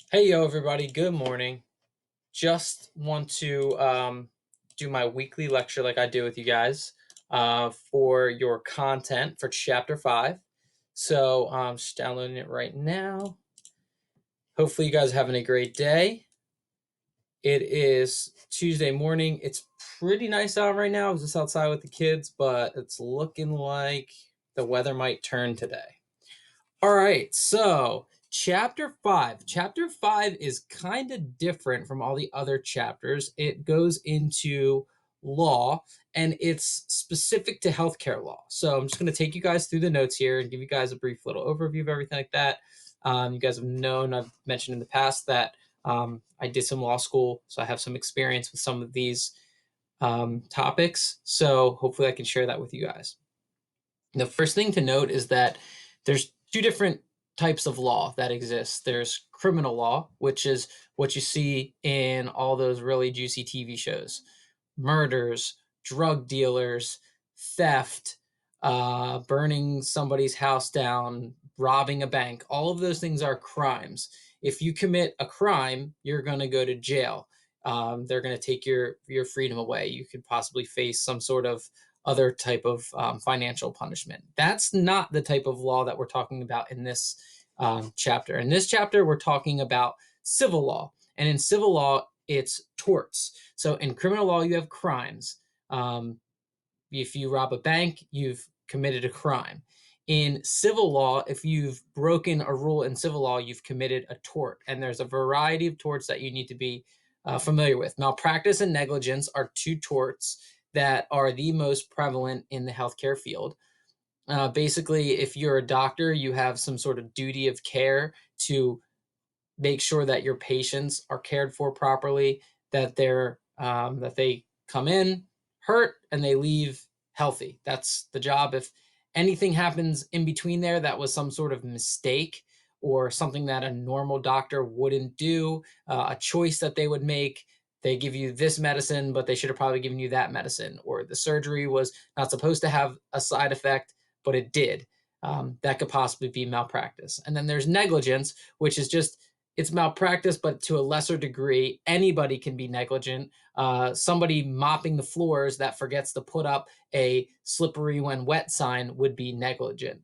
Hey, yo, everybody. Good morning. Just want to do my weekly lecture like I do with you guys for your content for Chapter 5. So I'm just downloading it right now. Hopefully, you guys are having a great day. It is Tuesday morning. It's pretty nice out right now. I was just outside with the kids, but it's looking like the weather might turn today. All right, so chapter 5. Chapter 5 is kind of different from all the other chapters. It goes into law and it's specific to healthcare law. So I'm just going to take you guys through the notes here and give you guys a brief little overview of everything like that. You guys have known, I've mentioned in the past that I did some law school, so I have some experience with some of these topics. So hopefully I can share that with you guys. The first thing to note is that there's two different types of law that exist. There's criminal law, which is what you see in all those really juicy TV shows: murders, drug dealers, theft, burning somebody's house down, robbing a bank. All of those things are crimes. If you commit a crime, you're going to go to jail. They're going to take your freedom away. You could possibly face some sort of other type of financial punishment. That's not the type of law that we're talking about in this chapter. In this chapter, we're talking about civil law. And in civil law, it's torts. So in criminal law, you have crimes. If you rob a bank, you've committed a crime. In civil law, if you've broken a rule in civil law, you've committed a tort. And there's a variety of torts that you need to be familiar with. Malpractice and negligence are two torts that are the most prevalent in the healthcare field. Basically, if you're a doctor, you have some sort of duty of care to make sure that your patients are cared for properly, that they come in hurt and they leave healthy. That's the job. If anything happens in between there that was some sort of mistake or something that a normal doctor wouldn't do, a choice that they would make, they give you this medicine, but they should have probably given you that medicine, or the surgery was not supposed to have a side effect, but it did. That could possibly be malpractice. And then there's negligence, which is just it's malpractice, but to a lesser degree. Anybody can be negligent. Somebody mopping the floors that forgets to put up a slippery when wet sign would be negligent.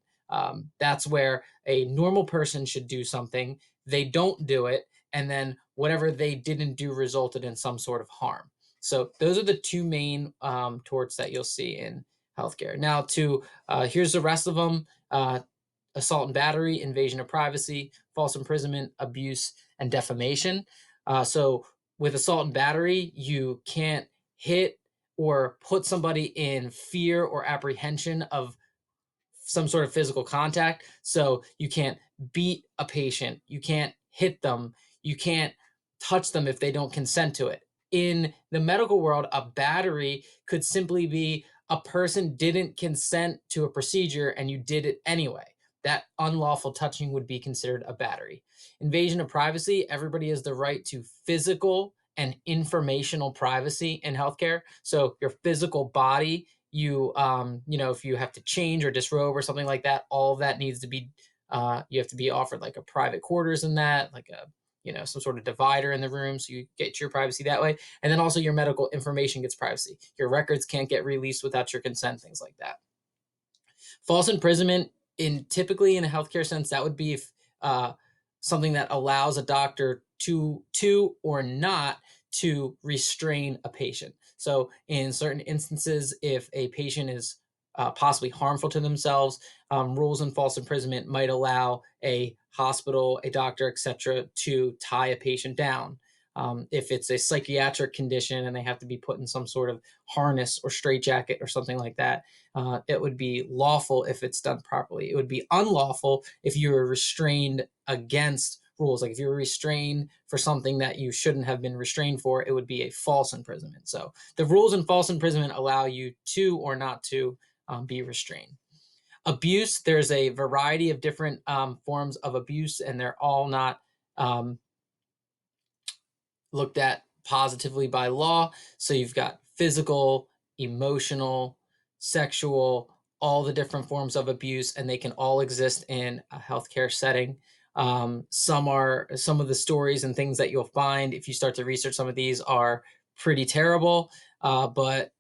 That's where a normal person should do something. They don't do it. And then whatever they didn't do resulted in some sort of harm. So those are the two main torts that you'll see in healthcare. Now, here's the rest of them. Assault and battery, invasion of privacy, false imprisonment, abuse, and defamation. So with assault and battery, you can't hit or put somebody in fear or apprehension of some sort of physical contact. So you can't beat a patient, you can't hit them, you can't touch them if they don't consent to it. In the medical world, a battery could simply be a person didn't consent to a procedure and you did it anyway. That unlawful touching would be considered a battery. Invasion of privacy, everybody has the right to physical and informational privacy in healthcare. So your physical body, if you have to change or disrobe or something like that, all of that needs to be you have to be offered like a private quarters in that, like a some sort of divider in the room, so you get your privacy that way. And then also your medical information gets privacy. Your records can't get released without your consent, things like that. False imprisonment, in typically in a healthcare sense, that would be if something that allows a doctor to or not to restrain a patient. So in certain instances, if a patient is possibly harmful to themselves, rules in false imprisonment might allow a hospital, a doctor, etc., to tie a patient down. If it's a psychiatric condition and they have to be put in some sort of harness or straitjacket or something like that, it would be lawful if it's done properly. It would be unlawful if you were restrained against rules. Like if you were restrained for something that you shouldn't have been restrained for, it would be a false imprisonment. So the rules in false imprisonment allow you to or not to be restrained. Abuse, there's a variety of different forms of abuse, and they're all not looked at positively by law. So you've got physical, emotional, sexual, all the different forms of abuse, and they can all exist in a healthcare setting. Some of the stories and things that you'll find if you start to research some of these are pretty terrible, but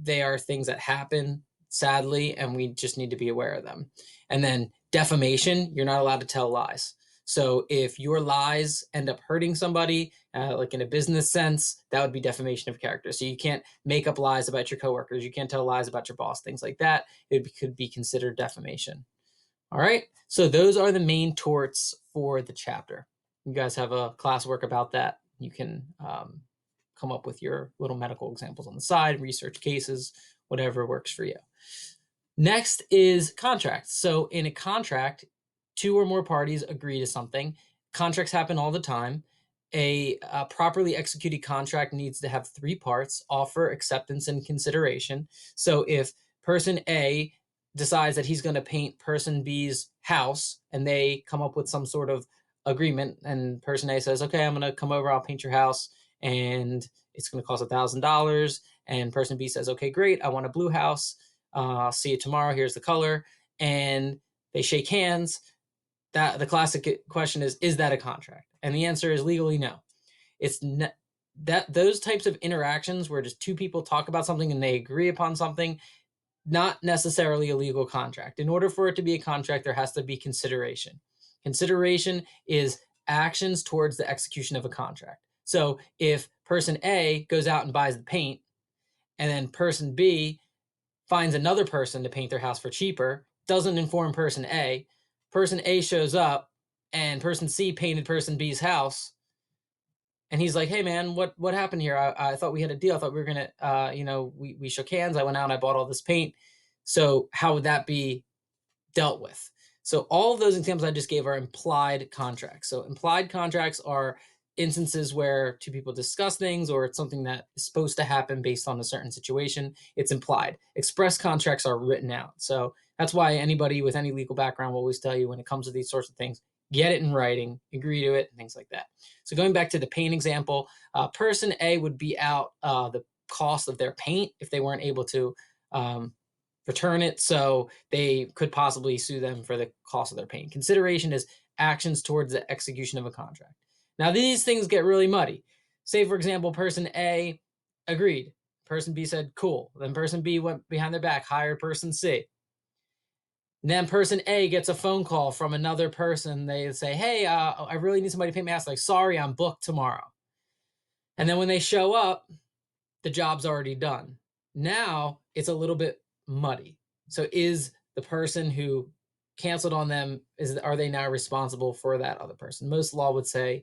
they are things that happen, sadly, and we just need to be aware of them. And then defamation, you're not allowed to tell lies. So if your lies end up hurting somebody, like in a business sense, that would be defamation of character. So you can't make up lies about your coworkers. You can't tell lies about your boss, things like that. Could be considered defamation. All right. So those are the main torts for the chapter. You guys have a classwork about that. You can come up with your little medical examples on the side, research cases, whatever works for you. Next is contracts. So in a contract, two or more parties agree to something. Contracts happen all the time. A properly executed contract needs to have three parts: offer, acceptance, and consideration. So if person A decides that he's going to paint person B's house and they come up with some sort of agreement, and person A says, okay, I'm going to come over, I'll paint your house, and it's going to cost $1,000. And person B says, okay, great, I want a blue house. I'll see you tomorrow. Here's the color. And they shake hands. That the classic question is that a contract? And the answer is legally no. It's that those types of interactions where just two people talk about something and they agree upon something, not necessarily a legal contract. In order for it to be a contract, there has to be consideration. Consideration is actions towards the execution of a contract. So if person A goes out and buys the paint, and then person B finds another person to paint their house for cheaper, doesn't inform person A. Person A shows up and person C painted person B's house. And he's like, hey man, what happened here? I thought we had a deal. I thought we were gonna, we shook hands. I went out and I bought all this paint. So how would that be dealt with? So all of those examples I just gave are implied contracts. So implied contracts are instances where two people discuss things, or it's something that is supposed to happen based on a certain situation. It's implied. Express contracts are written out. So that's why anybody with any legal background will always tell you, when it comes to these sorts of things, get it in writing, agree to it, and things like that. So going back to the paint example, person A would be out the cost of their paint if they weren't able to return it. So they could possibly sue them for the cost of their paint. Consideration is actions towards the execution of a contract. Now, these things get really muddy. Say, for example, person A agreed. Person B said, cool. Then person B went behind their back, hired person C. And then person A gets a phone call from another person. They say, hey, I really need somebody to paint my house. Like, sorry, I'm booked tomorrow. And then when they show up, the job's already done. Now it's a little bit muddy. So is the person who canceled on them, are they now responsible for that other person? Most law would say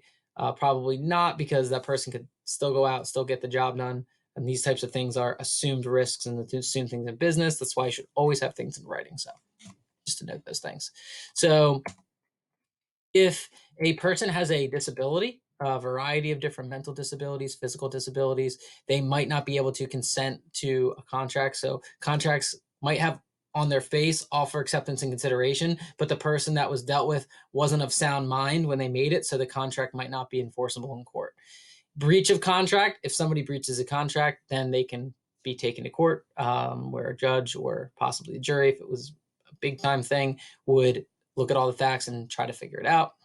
probably not, because that person could still go out, still get the job done. And these types of things are assumed risks and assumed things in business. That's why you should always have things in writing. So just to note those things. So if a person has a disability, a variety of different mental disabilities, physical disabilities, they might not be able to consent to a contract. So contracts might have on their face offer, acceptance, and consideration, but the person that was dealt with wasn't of sound mind when they made it, so the contract might not be enforceable in court. Breach of contract, if somebody breaches a contract, then they can be taken to court, where a judge or possibly a jury, if it was a big time thing, would look at all the facts and try to figure it out.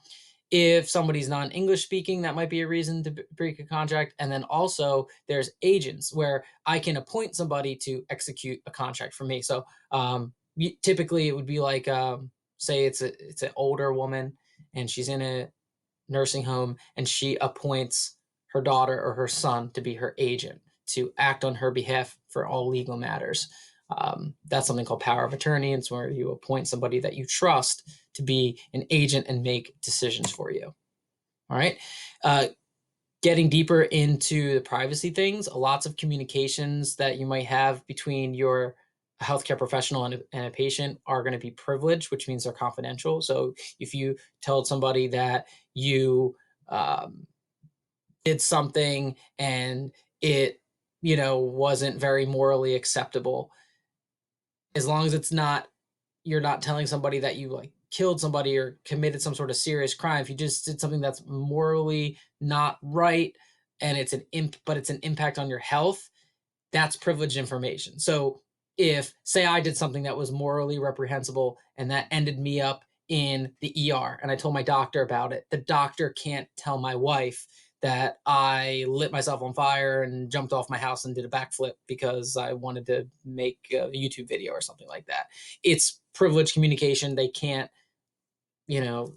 If somebody's non-English speaking, that might be a reason to break a contract. And then also there's agents, where I can appoint somebody to execute a contract for me. So typically it would be like, say it's an older woman and she's in a nursing home, and she appoints her daughter or her son to be her agent to act on her behalf for all legal matters. That's something called power of attorney. It's where you appoint somebody that you trust to be an agent and make decisions for you. All right. Getting deeper into the privacy things, lots of communications that you might have between your healthcare professional and a patient are going to be privileged, which means they're confidential. So if you told somebody that you did something and it, wasn't very morally acceptable, as long as it's not, you're not telling somebody that you like killed somebody or committed some sort of serious crime. If you just did something that's morally not right and it's an impact on your health, that's privileged information. So if, say, I did something that was morally reprehensible and that ended me up in the ER and I told my doctor about it, the doctor can't tell my wife that I lit myself on fire and jumped off my house and did a backflip because I wanted to make a YouTube video or something like that. It's privileged communication. They can't,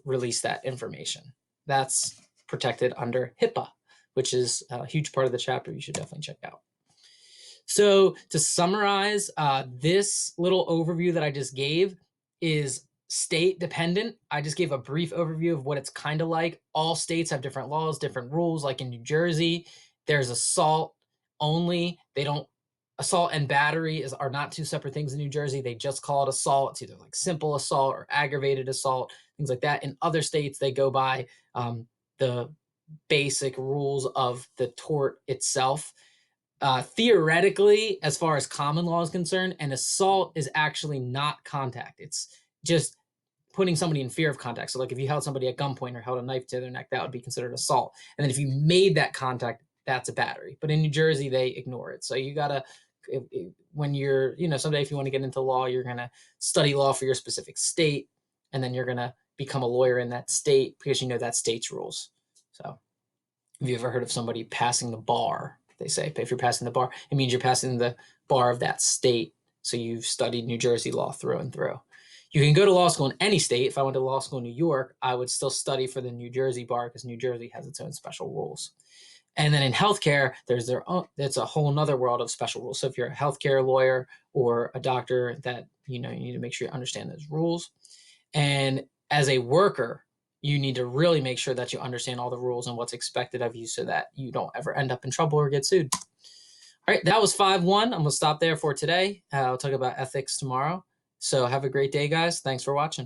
release that information. That's protected under HIPAA, which is a huge part of the chapter you should definitely check out. So to summarize, this little overview that I just gave is state dependent. I just gave a brief overview of what it's kind of like. All states have different laws, different rules. Like in New Jersey, there's assault only. Assault and battery are not two separate things in New Jersey. They just call it assault. It's either like simple assault or aggravated assault, things like that. In other states, they go by the basic rules of the tort itself. Theoretically, as far as common law is concerned, an assault is actually not contact. It's just putting somebody in fear of contact. So like if you held somebody at gunpoint or held a knife to their neck, that would be considered assault. And then if you made that contact, that's a battery. But in New Jersey, they ignore it. So you gotta, when you're, someday if you want to get into law, you're gonna study law for your specific state, and then you're gonna become a lawyer in that state because you know that state's rules. So have you ever heard of somebody passing the bar? They say if you're passing the bar, it means you're passing the bar of that state. So you've studied New Jersey law through and through. You can go to law school in any state. If I went to law school in New York, I would still study for the New Jersey bar because New Jersey has its own special rules. And then in healthcare, it's a whole nother world of special rules. So if you're a healthcare lawyer or a doctor, that you need to make sure you understand those rules. And as a worker, you need to really make sure that you understand all the rules and what's expected of you so that you don't ever end up in trouble or get sued. All right, that was 5-1. I'm going to stop there for today. I'll talk about ethics tomorrow. So have a great day, guys. Thanks for watching.